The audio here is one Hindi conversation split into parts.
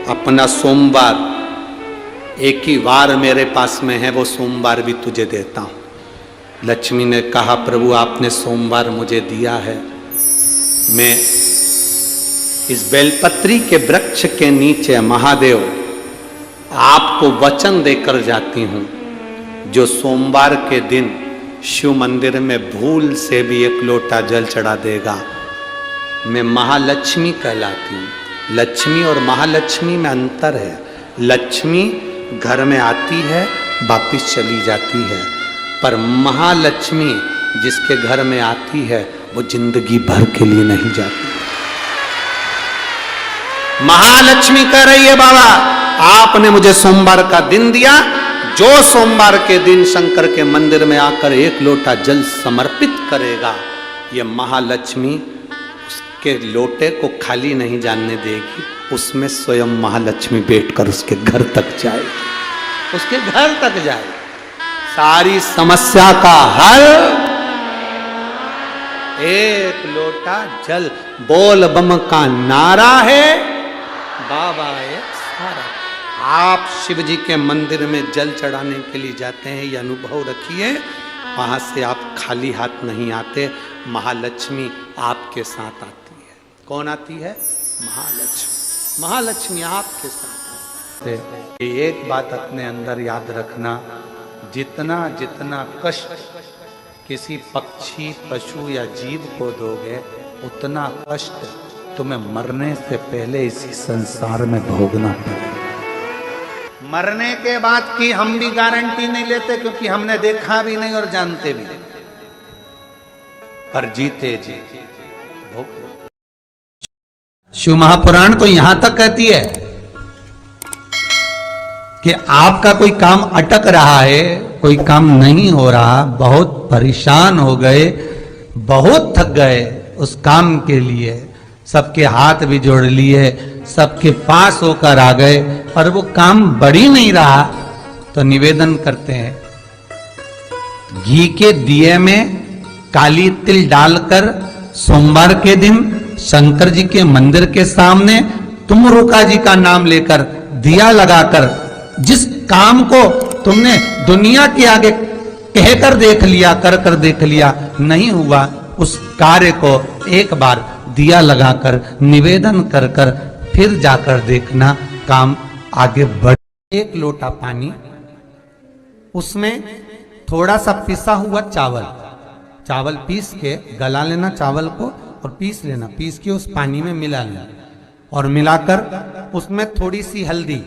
अपना सोमवार एक ही वार मेरे पास में है, वो सोमवार भी तुझे देता हूं। लक्ष्मी ने कहा प्रभु आपने सोमवार मुझे दिया है, मैं इस बेलपत्री के वृक्ष के नीचे महादेव आपको वचन देकर जाती हूं, जो सोमवार के दिन शिव मंदिर में भूल से भी एक लोटा जल चढ़ा देगा, मैं महालक्ष्मी कहलाती हूं। लक्ष्मी और महालक्ष्मी में अंतर है। लक्ष्मी घर में आती है वापिस चली जाती है, पर महालक्ष्मी जिसके घर में आती है वो जिंदगी भर के लिए नहीं जाती। महालक्ष्मी कह रही है बाबा आपने मुझे सोमवार का दिन दिया, जो सोमवार के दिन शंकर के मंदिर में आकर एक लोटा जल समर्पित करेगा, ये महालक्ष्मी उसके लोटे को खाली नहीं जानने देगी, उसमें स्वयं महालक्ष्मी बैठकर उसके घर तक जाए, उसके घर तक जाए, सारी समस्या का हल एक लोटा जल। बोल बम का नारा है, बाबा एक सारा। आप शिव जी के मंदिर में जल चढ़ाने के लिए जाते हैं, ये अनुभव रखिए, वहां से आप खाली हाथ नहीं आते, महालक्ष्मी आपके साथ आती है। कौन आती है? महालक्ष्मी। महालक्ष्मी आपके साथ आती है। एक बात अपने अंदर याद रखना, जितना जितना कष्ट किसी पक्षी पशु या जीव को दोगे, उतना कष्ट तुम्हें मरने से पहले इसी संसार में भोगना पड़ेगा। मरने के बाद की हम भी गारंटी नहीं लेते, क्योंकि हमने देखा भी नहीं और जानते भी नहीं, पर जीते जी भोग। शिव महापुराण तो यहां तक कहती है कि आपका कोई काम अटक रहा है, कोई काम नहीं हो रहा, बहुत परेशान हो गए, बहुत थक गए उस काम के लिए, सबके हाथ भी जोड़ लिए, सबके पास होकर आ गए, और वो काम बढ़ ही नहीं रहा, तो निवेदन करते हैं घी के दिए में काली तिल डालकर सोमवार के दिन शंकर जी के मंदिर के सामने तुम रुका जी का नाम लेकर दिया लगाकर, जिस काम को तुमने दुनिया के आगे कहकर देख लिया, कर देख लिया, नहीं हुआ, उस कार्य को एक बार दिया लगाकर निवेदन कर कर फिर जाकर देखना, काम आगे बढ़। एक लोटा पानी, उसमें थोड़ा सा पिसा हुआ चावल, चावल पीस के गला लेना चावल को और पीस लेना, पीस के उस पानी में मिला लेना, और मिलाकर उसमें थोड़ी सी हल्दी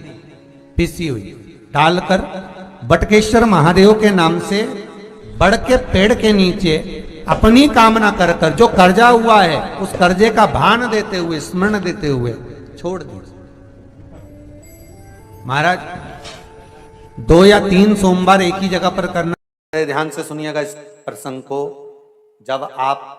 पिसी हुई डालकर बटकेश्वर महादेव के नाम से बड़ के पेड़ के नीचे अपनी कामना कर कर, जो कर्जा हुआ है उस कर्जे का भान देते हुए, स्मरण देते हुए छोड़ दीजिए। महाराज 2 या 3 सोमवार एक ही जगह पर करना। ध्यान से सुनिएगा इस प्रसंग को। जब आप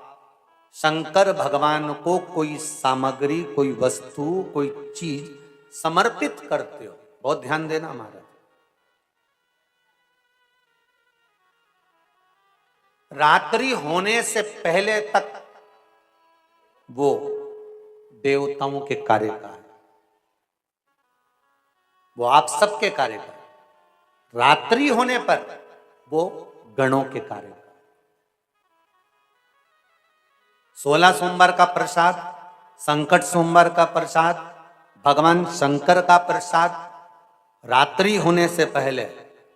शंकर भगवान को कोई सामग्री, कोई वस्तु, कोई चीज समर्पित करते हो, बहुत ध्यान देना महाराज, रात्रि होने से पहले तक वो देवताओं के कार्य का है, वो आप सबके कार्य का है। रात्रि होने पर वो गणों के कार्य का। 16 सोमवार का प्रसाद, संकट सोमवार का प्रसाद, भगवान शंकर का प्रसाद रात्रि होने से पहले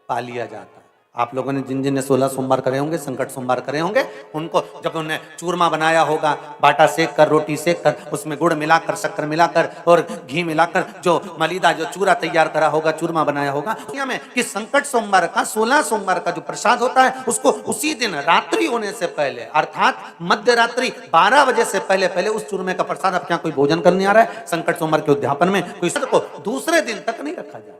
पा लिया जाता है। आप लोगों ने जिन जिन ने 16 सोमवार करे होंगे, संकट सोमवार करे होंगे, उनको जब उन्होंने चूरमा बनाया होगा, बाटा सेक कर, रोटी सेक कर, उसमें गुड़ मिलाकर, शक्कर मिलाकर और घी मिलाकर जो मलीदा, जो चूरा तैयार करा होगा, चूरमा बनाया होगा, दुनिया में कि संकट सोमवार का, 16 सोमवार का जो प्रसाद होता है, उसको उसी दिन रात्रि होने से पहले, अर्थात मध्य रात्रि 12 बजे से पहले पहले उस चूरमे का प्रसाद, अब क्या कोई भोजन करने आ रहा है संकट सोमवार के उद्यापन में, कोई को दूसरे दिन तक नहीं रखा जाए।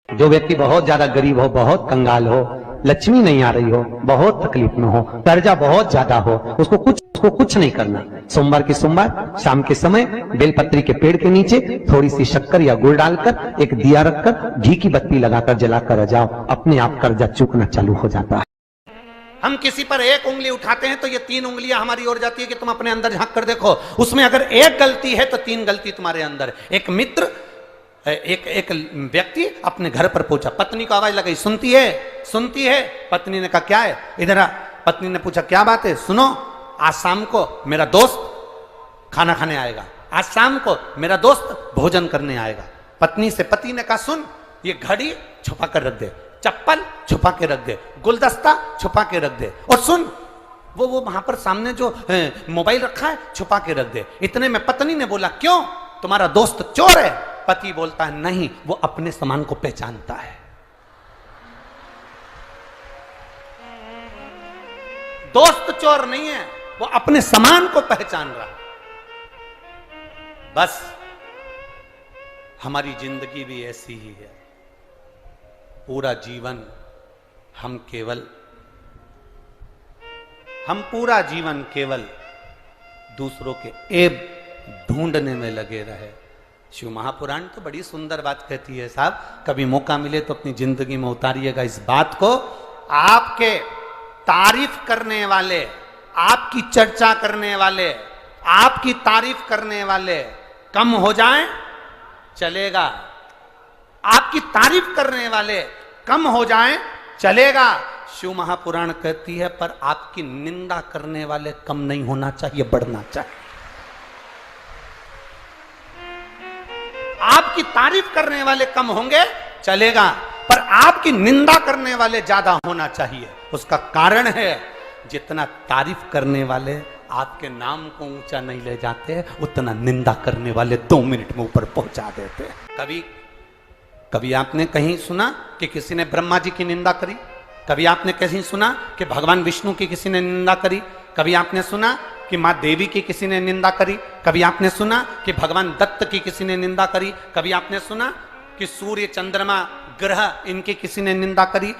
जो व्यक्ति बहुत ज्यादा गरीब हो, बहुत कंगाल हो, लक्ष्मी नहीं आ रही हो, बहुत तकलीफ में हो, कर्जा बहुत ज्यादा हो, उसको कुछ नहीं करना। सोमवार की सोमवार शाम के समय बेलपत्री के पेड़ के नीचे थोड़ी सी शक्कर या गुड़ डालकर एक दिया रखकर घी की बत्ती लगाकर जलाकर जाओ, अपने आप कर्जा चूकना चालू हो जाता है। हम किसी पर एक उंगली उठाते हैं तो ये 3 उंगलियां हमारी ओर जाती है कि तुम अपने अंदर झांक कर देखो, उसमें अगर एक गलती है तो 3 गलती तुम्हारे अंदर। एक मित्र एक एक व्यक्ति अपने घर पर पहुंचा, पत्नी को आवाज लगाई, सुनती है, सुनती है। पत्नी ने कहा क्या है, इधर आ। पत्नी ने पूछा क्या बात है, सुनो, आज शाम को मेरा दोस्त खाना खाने आएगा, आज शाम को मेरा दोस्त भोजन करने आएगा। पत्नी से पति ने कहा सुन, ये घड़ी छुपा कर रख दे, चप्पल छुपा के रख दे, गुलदस्ता छुपा के रख दे, और सुन वो वहां पर सामने जो मोबाइल रखा है छुपा के रख दे। इतने में पत्नी ने बोला क्यों, तुम्हारा दोस्त चोर है? पति बोलता है नहीं, वो अपने सामान को पहचानता है। दोस्त चोर नहीं है, वो अपने सामान को पहचान रहा। बस हमारी जिंदगी भी ऐसी ही है। पूरा जीवन हम पूरा जीवन केवल दूसरों के ऐब ढूंढने में लगे रहे। शिव महापुराण तो बड़ी सुंदर बात कहती है साहब, कभी मौका मिले तो अपनी जिंदगी में उतारिएगा इस बात को। आपके तारीफ करने वाले, आपकी चर्चा करने वाले, आपकी तारीफ करने वाले कम हो जाएं चलेगा, आपकी तारीफ करने वाले कम हो जाएं चलेगा। शिव महापुराण कहती है पर आपकी निंदा करने वाले कम नहीं होना चाहिए, बढ़ना चाहिए। आपकी तारीफ करने वाले कम होंगे चलेगा, पर आपकी निंदा करने वाले ज्यादा होना चाहिए। उसका कारण है जितना तारीफ करने वाले आपके नाम को ऊंचा नहीं ले जाते, उतना निंदा करने वाले 2 मिनट में ऊपर पहुंचा देते। कभी आपने कहीं सुना कि किसी ने ब्रह्मा जी की निंदा करी? कभी आपने कहीं सुना कि भगवान विष्णु की किसी ने निंदा करी? कभी आपने सुना कि मां देवी की किसी ने निंदा करी? कभी आपने सुना कि भगवान दत्त की किसी ने निंदा करी? कभी आपने सुना कि सूर्य चंद्रमा ग्रह इनकी किसी ने निंदा करी?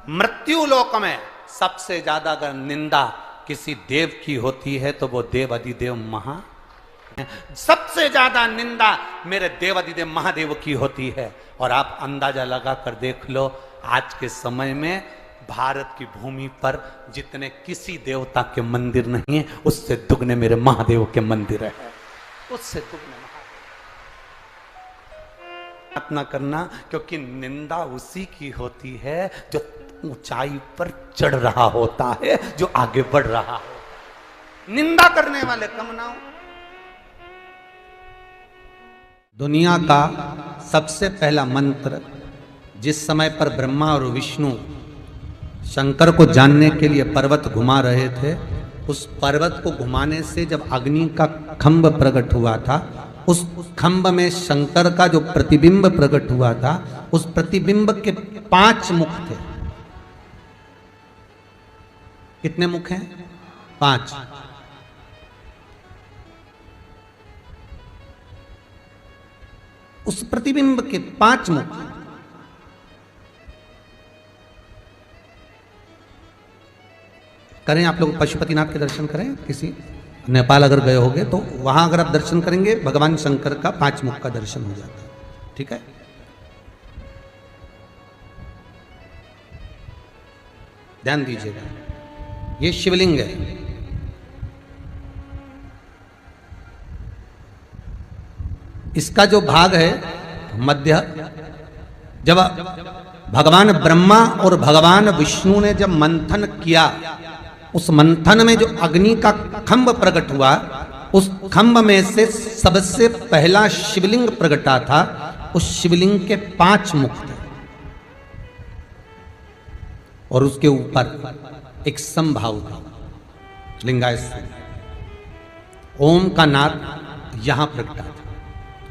मृत्यु लोक में सबसे ज्यादा अगर निंदा किसी देव की होती है तो वो देव अधिदेव महा, सबसे ज्यादा निंदा मेरे देव अधिदेव महादेव की होती है। और आप अंदाजा लगा कर देख लो, आज के समय में भारत की भूमि पर जितने किसी देवता के मंदिर नहीं है, उससे दुगने मेरे महादेव के मंदिर है, उससे दुगने प्रार्थना करना, क्योंकि निंदा उसी की होती है जो ऊंचाई पर चढ़ रहा होता है, जो आगे बढ़ रहा हो। निंदा करने वाले कम ना हो। दुनिया का सबसे पहला मंत्र जिस समय पर ब्रह्मा और विष्णु शंकर को जानने के लिए पर्वत घुमा रहे थे, उस पर्वत को घुमाने से जब अग्नि का खंभ प्रकट हुआ था, उस खंभ में शंकर का जो प्रतिबिंब प्रकट हुआ था, उस प्रतिबिंब के 5 मुख थे। कितने मुख हैं? 5। उस प्रतिबिंब के 5 मुख, करें आप लोग पशुपतिनाथ के दर्शन करें, किसी नेपाल अगर गए होंगे तो वहां अगर आप दर्शन करेंगे भगवान शंकर का 5 मुख का दर्शन हो जाता है। ठीक है, ध्यान दीजिएगा, ये शिवलिंग है। इसका जो भाग है मध्य, जब भगवान ब्रह्मा और भगवान विष्णु ने जब मंथन किया, उस मंथन में जो अग्नि का खंभ प्रकट हुआ, उस खंभ में से सबसे पहला शिवलिंग प्रकटा था। उस शिवलिंग के 5 मुख थे और उसके ऊपर एक समभाव था, लिंगाय ओम का नाद यहां प्रकटा था।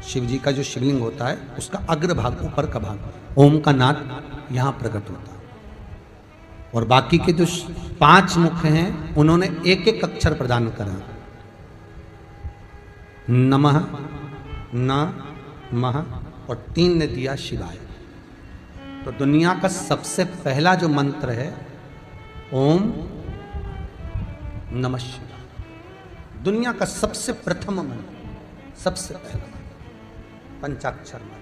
शिव जी का जो शिवलिंग होता है उसका अग्रभाग, ऊपर का भाग, ओम का नाद यहां प्रकट होता है। और बाकी के जो 5 मुख हैं उन्होंने एक एक अक्षर प्रदान करा, नमः, नमः, और 3 ने दिया शिवाय। तो दुनिया का सबसे पहला जो मंत्र है ओम नमः शिवाय, दुनिया का सबसे प्रथम मंत्र, सबसे पहला मंत्र, पंचाक्षर मंत्र।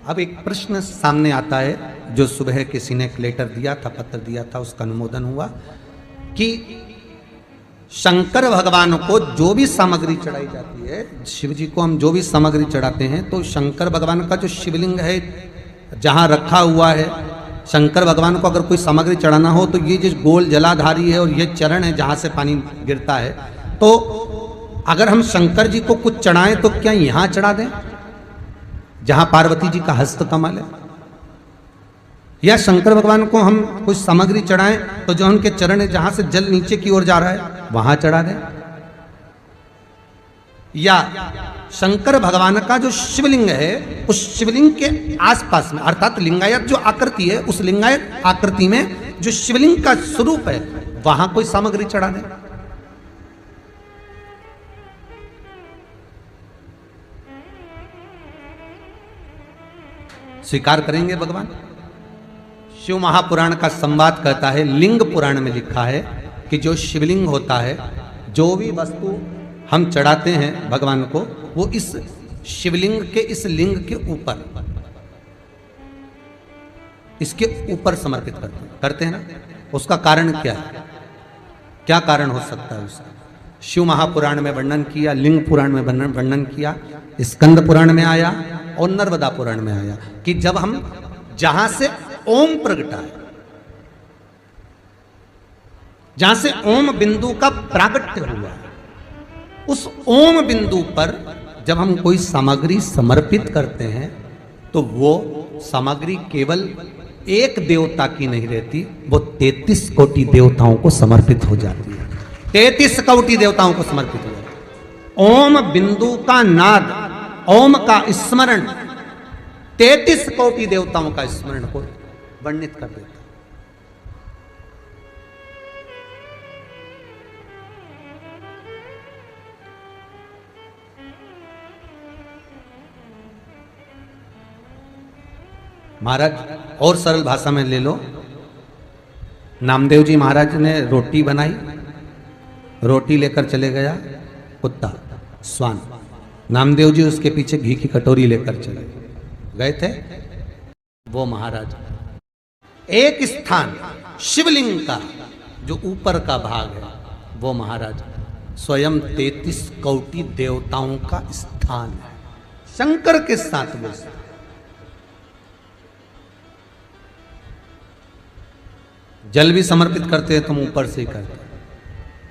अब एक प्रश्न सामने आता है जो सुबह किसी ने एक लेटर दिया था, पत्र दिया था, उसका अनुमोदन हुआ कि शंकर भगवान को जो भी सामग्री चढ़ाई जाती है, शिव जी को हम जो भी सामग्री चढ़ाते हैं, तो शंकर भगवान का जो शिवलिंग है जहाँ रखा हुआ है, शंकर भगवान को अगर कोई सामग्री चढ़ाना हो तो ये जो गोल जलाधारी है और ये चरण है जहाँ से पानी गिरता है, तो अगर हम शंकर जी को कुछ चढ़ाएं तो क्या यहाँ चढ़ा दें जहाँ पार्वती जी का हस्त कमल है, या शंकर भगवान को हम कुछ सामग्री चढ़ाएं तो जो उनके चरण है जहां से जल नीचे की ओर जा रहा है वहां चढ़ा दें, या शंकर भगवान का जो शिवलिंग है उस शिवलिंग के आसपास में, अर्थात लिंगायत जो आकृति है उस लिंगायत आकृति में जो शिवलिंग का स्वरूप है वहां कोई सामग्री चढ़ा दें। स्वीकार करेंगे भगवान? शिव महापुराण का संवाद कहता है, लिंग पुराण में लिखा है कि जो शिवलिंग होता है, जो भी वस्तु हम चढ़ाते हैं भगवान को, वो इस शिवलिंग के इस लिंग के ऊपर, इसके ऊपर समर्पित करते हैं ना। उसका कारण क्या है? क्या कारण हो सकता है उसका? शिव महापुराण में वर्णन किया, लिंग पुराण में वर्णन किया, स्कंद पुराण में आया और नर्मदा पुराण में आया कि जब हम जहां से ओम प्रगटा है, जहां से ओम बिंदु का प्रागट्य हुआ है, उस ओम बिंदु पर जब हम कोई सामग्री समर्पित करते हैं तो वो सामग्री केवल एक देवता की नहीं रहती, वो 33 कोटि देवताओं को समर्पित हो जाती है। 33 कोटि देवताओं को समर्पित हो जाती है। ओम बिंदु का नाद, ओम का स्मरण 33 कोटि देवताओं का स्मरण को वर्णित कर देता। महाराज और सरल भाषा में ले लो, नामदेव जी महाराज ने रोटी बनाई, रोटी लेकर चले गया कुत्ता स्वान, नामदेव जी उसके पीछे घी की कटोरी लेकर चले गए थे। वो महाराज एक स्थान शिवलिंग का जो ऊपर का भाग है, वो महाराज स्वयं 33 कोटि देवताओं का स्थान है, शंकर के साथ में। जल भी समर्पित करते हैं तो हम ऊपर से ही करते हैं,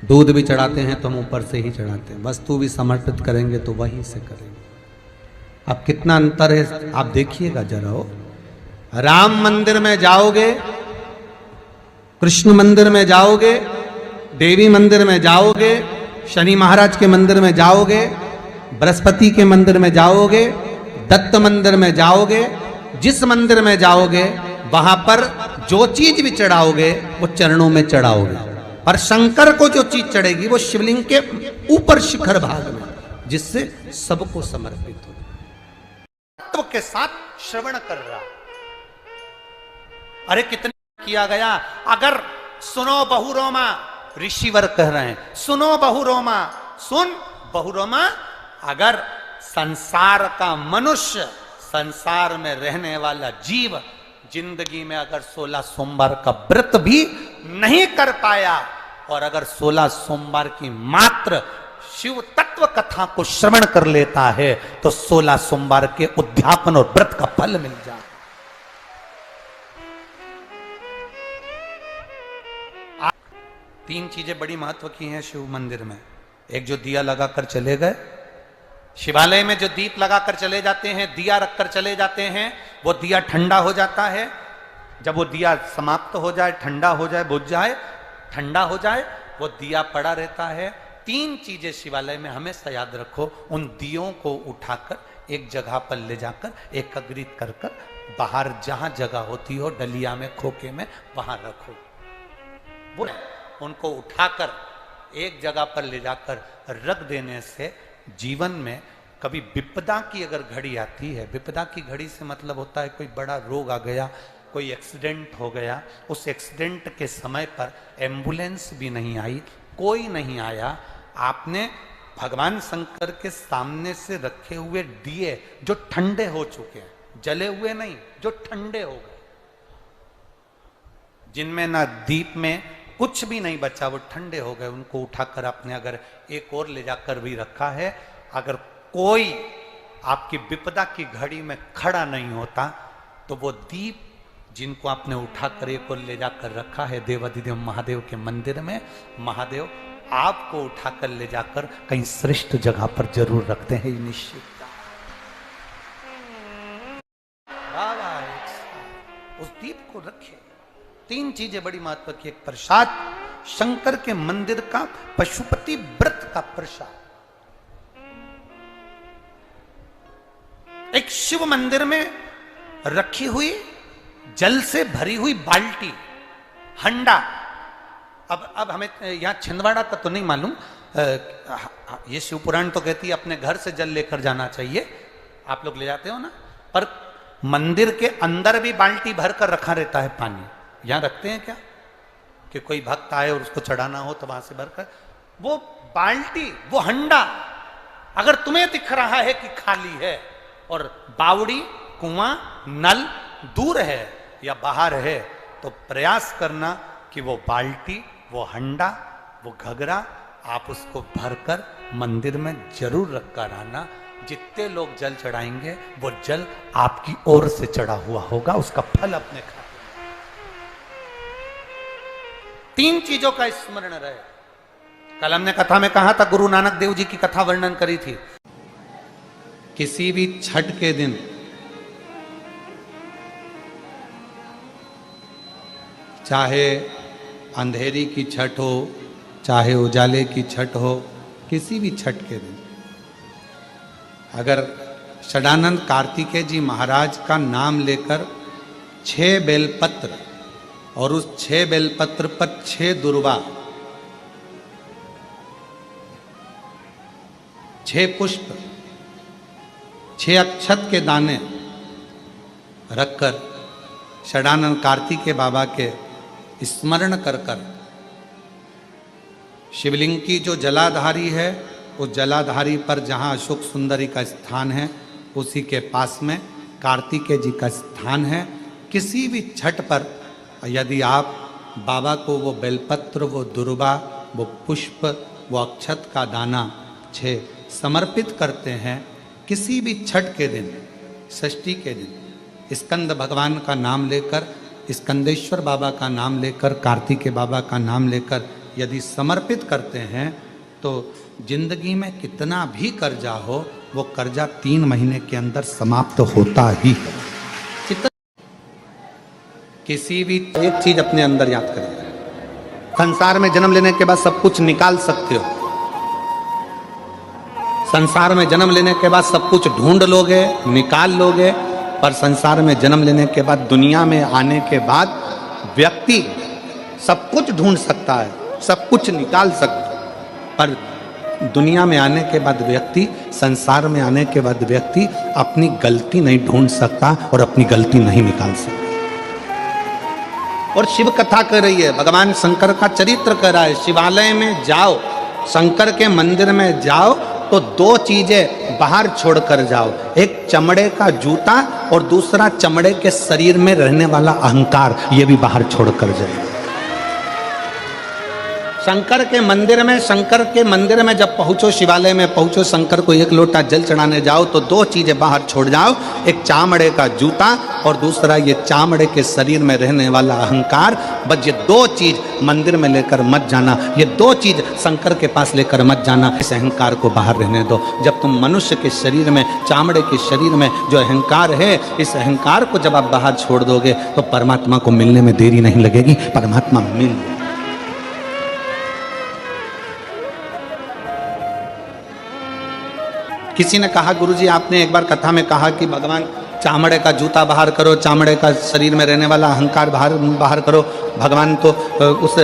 दूध भी चढ़ाते हैं तो हम ऊपर से ही चढ़ाते हैं, वस्तु भी समर्पित करेंगे तो वहीं से करेंगे। अब कितना अंतर है आप देखिएगा जरा। हो राम मंदिर में जाओगे, कृष्ण मंदिर में जाओगे, देवी मंदिर में जाओगे, शनि महाराज के मंदिर में जाओगे, बृहस्पति के मंदिर में जाओगे, दत्त मंदिर में जाओगे, जिस मंदिर में जाओगे वहां पर जो चीज भी चढ़ाओगे वो चरणों में चढ़ाओगे, पर शंकर को जो चीज चढ़ेगी वो शिवलिंग के ऊपर शिखर भाग में, जिससे सबको समर्पित हो। तत्व के साथ श्रवण कर रहा। अरे कितने किया गया। अगर सुनो बहुरोमा, ऋषिवर कह रहे हैं, सुनो बहुरोमा, सुन बहुरोमा, अगर संसार का मनुष्य, संसार में रहने वाला जीव जिंदगी में अगर 16 सोमवार का व्रत भी नहीं कर पाया और अगर 16 सोमवार की मात्र शिव तत्व कथा को श्रवण कर लेता है तो 16 सोमवार के उद्यापन और व्रत का फल मिल जाए। तीन चीजें बड़ी महत्व की हैं शिव मंदिर में। एक जो दिया लगाकर चले गए, शिवालय में जो दीप लगाकर चले जाते हैं, दिया रखकर चले जाते हैं, वो दिया ठंडा हो जाता है। जब वो दिया समाप्त हो जाए, ठंडा हो जाए, बुझ जाए, ठंडा हो जाए, वो दिया पड़ा रहता है। तीन चीजें शिवालय में हमेशा याद रखो। उन दियों को उठाकर एक जगह पर ले जाकर एकत्रित कर कर बाहर जहां जगह होती हो, डलिया में, खोखे में, वहां रखो। वो उनको उठाकर एक जगह पर ले जाकर रख देने से जीवन में कभी विपदा की अगर घड़ी आती है, विपदा की घड़ी से मतलब होता है कोई बड़ा रोग आ गया, कोई एक्सीडेंट हो गया, उस एक्सीडेंट के समय पर एम्बुलेंस भी नहीं आई, कोई नहीं आया, आपने भगवान शंकर के सामने से रखे हुए दिए जो ठंडे हो चुके हैं, जले हुए नहीं, जो ठंडे हो गए, जिनमें ना दीप में कुछ भी नहीं बचा, वो ठंडे हो गए। उनको उठाकर आपने अगर एक और ले जाकर भी रखा है, अगर कोई आपकी विपदा की घड़ी में खड़ा नहीं होता तो वो दीप जिनको आपने उठाकर एक और ले जाकर रखा है देवाधिदेव महादेव के मंदिर में, महादेव आपको उठाकर ले जाकर कहीं श्रेष्ठ जगह पर जरूर रखते हैं, ये निश्चित। उस दीप को रखे। 3 चीजें बड़ी महत्व की, एक प्रसाद, शंकर के मंदिर का पशुपति व्रत का प्रसाद, एक शिव मंदिर में रखी हुई जल से भरी हुई बाल्टी, हंडा। अब हमें यहां छिंदवाड़ा का तो नहीं मालूम, ये शिव पुराण तो कहती है अपने घर से जल लेकर जाना चाहिए, आप लोग ले जाते हो ना, पर मंदिर के अंदर भी बाल्टी भरकर रखा रहता है पानी। यहां रखते हैं क्या कि कोई भक्त आए और उसको चढ़ाना हो तो वहां से भरकर, वो बाल्टी, वो हंडा अगर तुम्हें दिख रहा है कि खाली है और बावड़ी, कुआं, नल दूर है या बाहर है, तो प्रयास करना कि वो बाल्टी, वो हंडा, वो घगरा आप उसको भरकर मंदिर में जरूर रखकर आना। जितने लोग जल चढ़ाएंगे वो जल आपकी ओर से चढ़ा हुआ होगा, उसका फल अपने खाते। 3 चीजों का स्मरण रहे। कल हमने कथा में कहा था, गुरु नानक देव जी की कथा वर्णन करी थी। किसी भी छठ के दिन चाहे अंधेरी की छठ हो, चाहे उजाले की छठ हो, किसी भी छठ के दिन अगर षडानंद कार्तिकेय जी महाराज का नाम लेकर 6 बेलपत्र और उस 6 बेलपत्र पर 6 दुर्वा, 6 पुष्प, 6 अक्षत के दाने रखकर षडानंद कार्तिकेय बाबा के स्मरण कर कर शिवलिंग की जो जलाधारी है, उस जलाधारी पर जहाँ अशोक सुंदरी का स्थान है उसी के पास में कार्तिकेय जी का स्थान है। किसी भी छठ पर यदि आप बाबा को वो बेलपत्र, वो दुर्वा, वो पुष्प, वो अक्षत का दाना 6 समर्पित करते हैं, किसी भी छठ के दिन, षष्ठी के दिन स्कंद भगवान का नाम लेकर, स्कंदेश्वर बाबा का नाम लेकर, कार्तिकेय बाबा का नाम लेकर यदि समर्पित करते हैं तो जिंदगी में कितना भी कर्जा हो वो कर्जा 3 महीने के अंदर समाप्त होता ही है। किसी भी एक चीज अपने अंदर याद करिए, संसार में जन्म लेने के बाद सब कुछ निकाल सकते हो, संसार में जन्म लेने के बाद सब कुछ ढूंढ लोगे, निकाल लोगे, पर संसार में जन्म लेने के बाद, दुनिया में आने के बाद व्यक्ति सब कुछ ढूंढ सकता है, सब कुछ निकाल सकता है, पर दुनिया में आने के बाद व्यक्ति, संसार में आने के बाद व्यक्ति अपनी गलती नहीं ढूंढ सकता और अपनी गलती नहीं निकाल सकता। और शिव कथा कर रही है, भगवान शंकर का चरित्र कर रहा है। शिवालय में जाओ, शंकर के मंदिर में जाओ तो 2 चीजें बाहर छोड़कर जाओ, एक चमड़े का जूता और दूसरा चमड़े के शरीर में रहने वाला अहंकार, ये भी बाहर छोड़कर जाए। शंकर के मंदिर में जब पहुंचो, शिवालय में पहुंचो, शंकर को 1 लोटा जल चढ़ाने जाओ तो 2 चीजें बाहर छोड़ जाओ, एक चामड़े का जूता और दूसरा ये चामड़े के शरीर में रहने वाला अहंकार। बस ये 2 चीज मंदिर में लेकर मत जाना, ये 2 चीज शंकर के पास लेकर मत जाना। इस अहंकार को बाहर रहने दो। जब तुम मनुष्य के शरीर में, चामड़े के शरीर में जो अहंकार है, इस अहंकार को जब आप बाहर छोड़ दोगे तो परमात्मा को मिलने में देरी नहीं लगेगी, परमात्मा मिल जाएगा। किसी ने कहा, गुरुजी आपने एक बार कथा में कहा कि भगवान चामड़े का जूता बाहर करो, चामड़े का शरीर में रहने वाला अहंकार बाहर करो। भगवान तो उस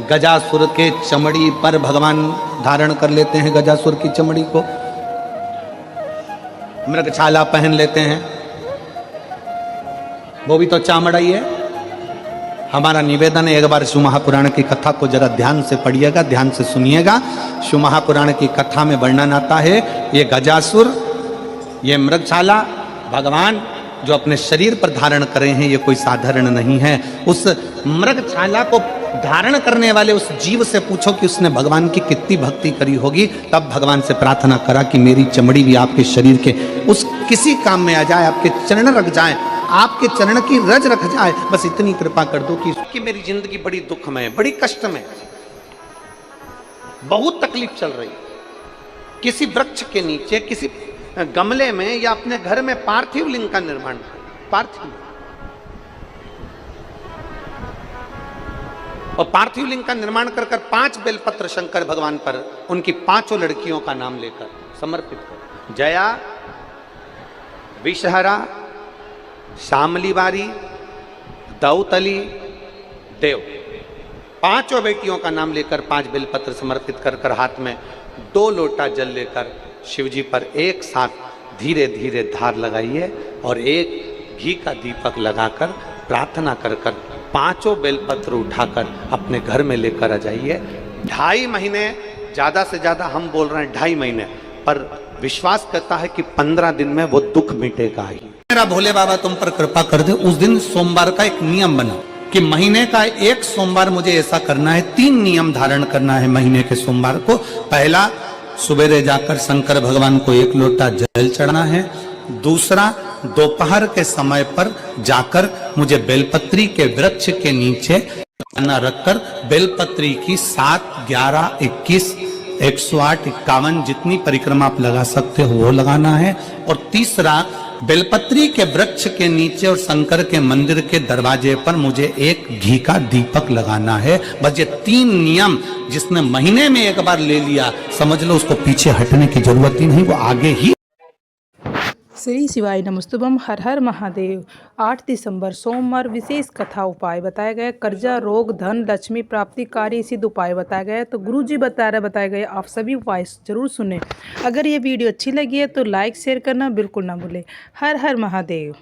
गजासुर के चमड़ी पर भगवान धारण कर लेते हैं, गजासुर की चमड़ी को मृगछाला पहन लेते हैं, वो भी तो चामड़ा ही है। हमारा निवेदन है, एक बार शिव महापुराण की कथा को जरा ध्यान से पढ़िएगा, ध्यान से सुनिएगा। शिव महापुराण की कथा में वर्णन आता है, ये गजासुर, ये मृगछाला भगवान जो अपने शरीर पर धारण करे हैं, ये कोई साधारण नहीं है। उस मृगछाला को धारण करने वाले उस जीव से पूछो कि उसने भगवान की कितनी भक्ति करी होगी, तब भगवान से प्रार्थना करा कि मेरी चमड़ी भी आपके शरीर के उस किसी काम में आ जाए, आपके चरण रख जाए, आपके चरण की रज रख जाए, बस इतनी कृपा कर दो कि मेरी जिंदगी बड़ी दुखमय है, बड़ी कष्ट में, बहुत तकलीफ चल रही। किसी वृक्ष के नीचे, किसी गमले में या अपने घर में पार्थिव लिंग का निर्माण, पार्थिव और पार्थिव लिंग का निर्माण कर 5 बेलपत्र शंकर भगवान पर उनकी 5 लड़कियों का नाम लेकर समर्पित कर, जया, विषहरा, शामलीवारी, दौतली, देव, 5 बेटियों का नाम लेकर 5 बेलपत्र समर्पित कर हाथ में 2 लोटा जल लेकर शिव जी पर एक साथ धीरे धीरे धार लगाइए और एक घी का दीपक लगाकर प्रार्थना कर 5 बेलपत्र उठाकर अपने घर में लेकर आ जाइए। 2.5 महीने, ज़्यादा से ज़्यादा हम बोल रहे हैं 2.5 महीने, पर विश्वास करता है कि 15 दिन में वो दुख मिटेगा ही। मेरा भोले बाबा तुम पर कृपा कर दे। उस दिन सोमवार का एक नियम बना कि महीने का एक सोमवार मुझे ऐसा करना है, 3 नियम धारण करना है महीने के सोमवार को। पहला, सुबेरे जाकर शंकर भगवान को 1 लोटा जल चढ़ाना है। दूसरा, दोपहर के समय पर जाकर मुझे बेलपत्री के वृक्ष के नीचे खाना रखकर बेलपत्री की 7, 11, 21, 108, 51 जितनी परिक्रमा आप लगा सकते हो वो लगाना है। और तीसरा, बेलपत्री के वृक्ष के नीचे और शंकर के मंदिर के दरवाजे पर मुझे एक घी का दीपक लगाना है। बस ये 3 नियम जिसने महीने में एक बार ले लिया, समझ लो उसको पीछे हटने की जरूरत ही नहीं, वो आगे ही। श्री शिवाय नमस्तुभम। हर हर महादेव। 8 दिसंबर सोमवार विशेष कथा उपाय बताया गया। कर्जा, रोग, धन, लक्ष्मी प्राप्ति, कार्य सिद्ध उपाय बताया गया। तो गुरु जी बताए गए आप सभी उपाय जरूर सुने। अगर ये वीडियो अच्छी लगी है तो लाइक शेयर करना बिल्कुल ना भूलें। हर हर महादेव।